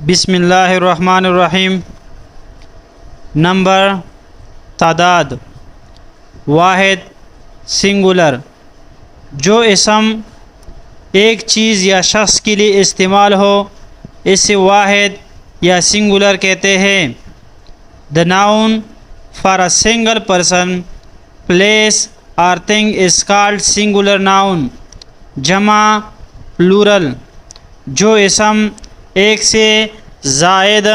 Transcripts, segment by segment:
बिस्मिल्लाहिर्रहमानिर्रहीम। नंबर तादाद वाहिद सिंगुलर। जो इसम एक चीज़ या शख्स के लिए इस्तेमाल हो इसे वाहिद या सिंगुलर कहते हैं। The noun for a single person, place और thing is called singular noun. जमा प्लूरल। जो इसम एक से ज़ायद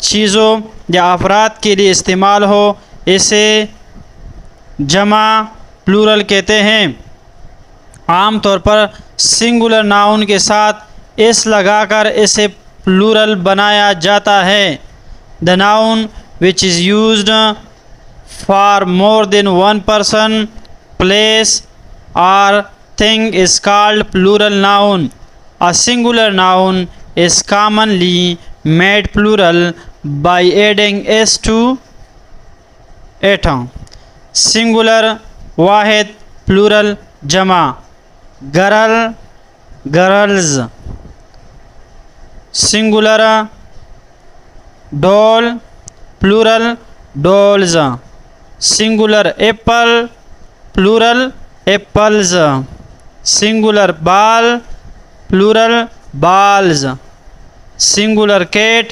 चीज़ों या अफराद के लिए इस्तेमाल हो इसे जमा प्लूरल कहते हैं। आम तौर पर सिंगुलर नाउन के साथ इस लगाकर इसे प्लूरल बनाया जाता है। The noun which is used for more than one person, place और thing is called plural noun. A singular noun is commonly made plural by adding s to it. Singular Wahid, plural जमा। girl girls। singular doll, plural dolls। singular apple, plural apples। singular ball, plural balls। singular cat,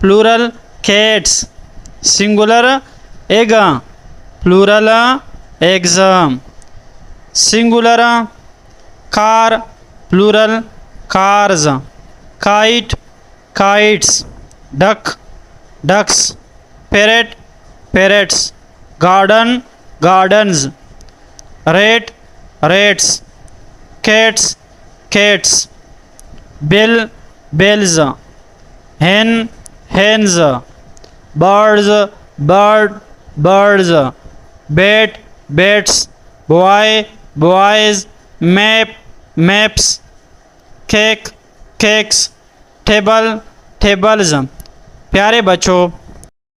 plural cats। singular egg, plural eggs। singular car, plural cars। kite, kites। duck, ducks। parrot, parrots। garden, gardens। rat, rats। cats, cats। bill, bells। hen, hens। birds, birds। bat, bats। boy, boys। map, maps। cake, cakes। table, tables। प्यारे बच्चों,